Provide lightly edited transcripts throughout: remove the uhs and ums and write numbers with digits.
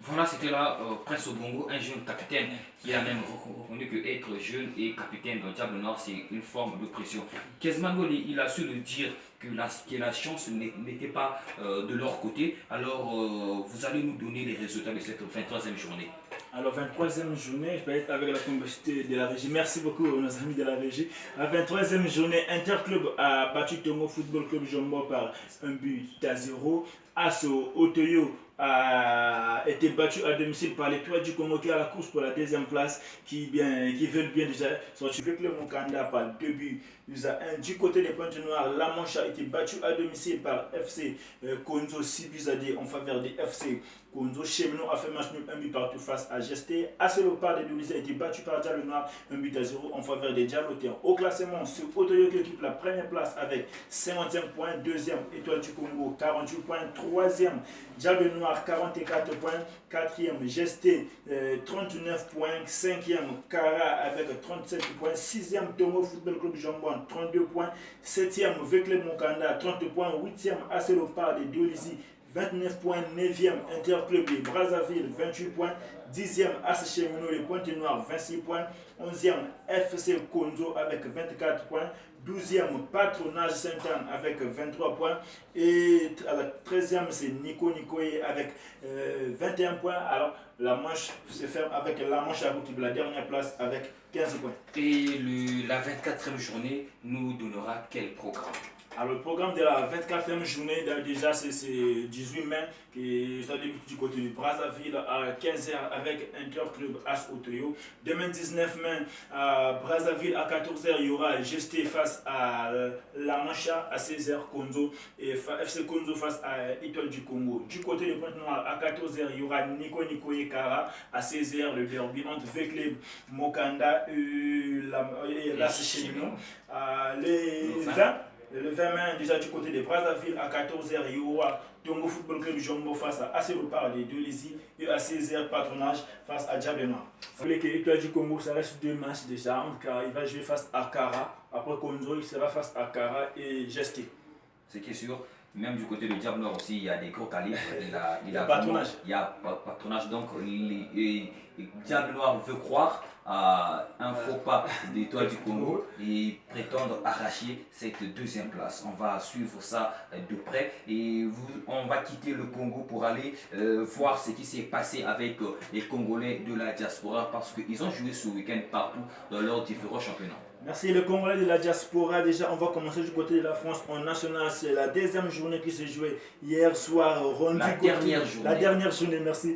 Voilà, c'était là Prince Obongo, un jeune capitaine qui a même reconnu que être jeune et capitaine d'un Diable Noir, c'est une forme de pression. Kesman, il a su le dire que la chance n'était pas de leur côté. Alors, vous allez nous donner les résultats de cette 23e journée. Alors, 23e journée, je vais être avec la complicité de la régie. Merci beaucoup, nos amis de la régie. La 23e journée, Interclub a battu Tongo Football Club Jombo par un but à 0. Asso Otoyo a été battu à domicile par les Toits du Congo qui est à la course pour la deuxième place, qui veulent bien déjà sortir avec le Mokanda par 2 buts à 1. Du côté des Pointes Noires, La Manche a été battue à domicile par FC Konzo 6 buts à 2 en faveur des FC Konzo. Cheminot a fait match nul 1 but partout face à Gesté. Aselopard de Doulis a été battu par Diable Noir 1 but à 0 en faveur des Diablotins. Au classement, c'est Otoyo qui occupe la première place avec 55 points, deuxième Étoile du Congo 48 points, troisième Diable Noir 44 points, quatrième Gesté 39 points, cinquième Kara avec 37 points, sixième Tomo Football Club Jambon 32 points, septième Vekle Mokanda 30 points, huitième Aselopard de Doulis 29 points, 9e Interclub de Brazzaville 28 points, 10e AS Cheminot les Pointes Noires 26 points, 11e FC Konzo avec 24 points, 12e Patronage Saint-Anne avec 23 points et à la 13e c'est Nico Nikoye avec 21 points. Alors la manche se ferme avec la manche à l'outil de la dernière place avec 15 points. Et la 24e journée nous donnera quel programme? Alors, le programme de la 24e journée, déjà c'est 18 mai, qui ça débute du côté du Brazzaville à 15h avec Interclub As Otoyo. Demain 19 mai à Brazzaville à 14h, il y aura Gesté face à La Mancha à 16h Konzo et FC Konzo face à Étoile du Congo. Du côté de Pointe-Noire à 14h, il y aura Nico Nikoye Kara à 16h, le derby entre Vekle Mokanda et la Cheminot. Le 20 mai, déjà du côté de Brazzaville, à 14h, il y aura Tongo Football Club Jombo face à Aselopard de Doulis et à 16h, Patronage face à Diable Noir. Vous voulez que l'Étoile du Congo, ça reste 2 matchs déjà. Il va jouer face à Kara. Après Konzo, il sera face à Kara et Gesté. Ce qui est sûr, même du côté de Diable Noir aussi, il y a des gros calibres. Il y a Patronage. Il y a Patronage, donc Diable Noir veut croire à un faux pas d'Étoile du Congo et prétendre arracher cette deuxième place. On va suivre ça de près et on va quitter le Congo pour aller voir ce qui s'est passé avec les Congolais de la diaspora parce qu'ils ont joué ce week-end partout dans leurs différents championnats. Merci. Le Congolais de la diaspora, déjà on va commencer du côté de la France en national. C'est la deuxième journée qui s'est jouée hier soir. La dernière journée, merci.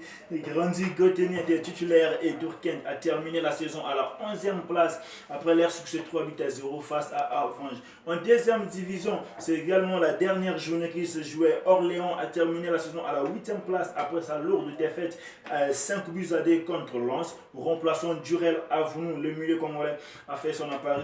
Randy Gauthier était titulaire et Durkheim a terminé la saison à la 11e place après leur succès 3 buts à 0 face à Avranches. En deuxième division, c'est également la dernière journée qui se jouait. Orléans a terminé la saison à la 8e place après sa lourde défaite 5 buts à 2 contre Lens. Remplaçant Durel Avounou, le milieu congolais, a fait son apparition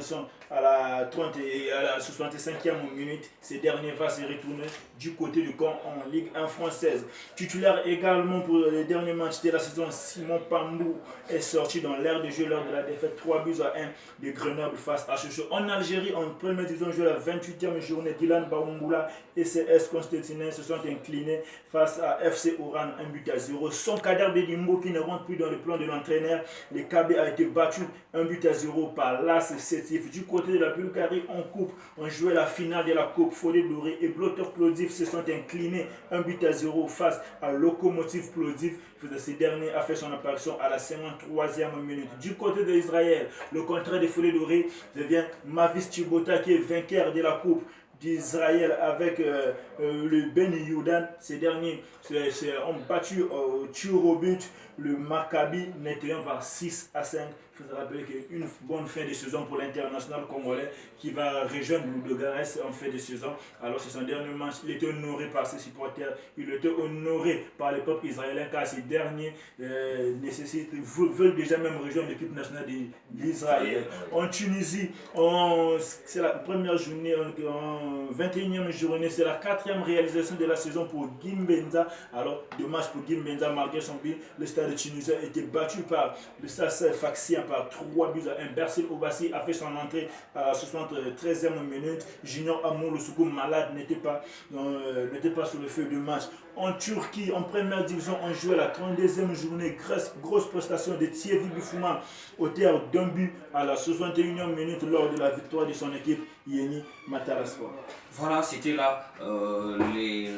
à la 30 et à la 65e minute. Ces derniers va se retourner du côté du camp en Ligue 1 française. Titulaire également pour les derniers matchs de la saison, Simon Pambou est sorti dans l'air de jeu lors de la défaite 3 buts à 1 de Grenoble face à Sochaux. En Algérie, en première division, joué la 28e journée, Dylan Baoumoula et CS Constantinien se sont inclinés face à FC Oran 1 but à 0. Son Kader Bedimbo qui ne rentre plus dans le plan de l'entraîneur. Le KB a été battu 1 but à 0 par l'AS Sétif. Du côté de la Bulgarie, en coupe, on jouait la finale de la coupe. Follet Doré et Bloteur Plodiv se sont inclinés 1 but à 0 face à Lokomotiv Plodiv. Ce dernier a fait son apparition à la 53e minute. Du côté d'Israël, le contrat de Follet Doré devient Mavis Chibota qui est vainqueur de la coupe d'Israël avec le Ben Youdan. Ces derniers ont battu au tir au but le Maccabi Nettoyant par 6 à 5. Il faut se rappeler qu'une bonne fin de saison pour l'international congolais qui va rejoindre Ludogares en fin de saison. Alors c'est son dernier match. Il était honoré par ses supporters. Il était honoré par le peuple israélien car ces derniers veulent déjà même rejoindre l'équipe nationale d'Israël. En Tunisie, c'est la première journée, en 21e journée, c'est la 4e réalisation de la saison pour Gimbenza. Alors dommage pour Gimbenza, malgré son but, le stade de Tunisie a été battu par le Stade Faxien par 3 buts à 1. Bersil Obassi a fait son entrée à la 73e minute. Junior Amour, le Soukoum malade, n'était pas sur le feu de match. en Turquie, en première division, on jouait la 32e journée. Grosse prestation de Thierry Bifouma, auteur d'un but à la 61e minute lors de la victoire de son équipe Yeni Mataraspor. Voilà, c'était là les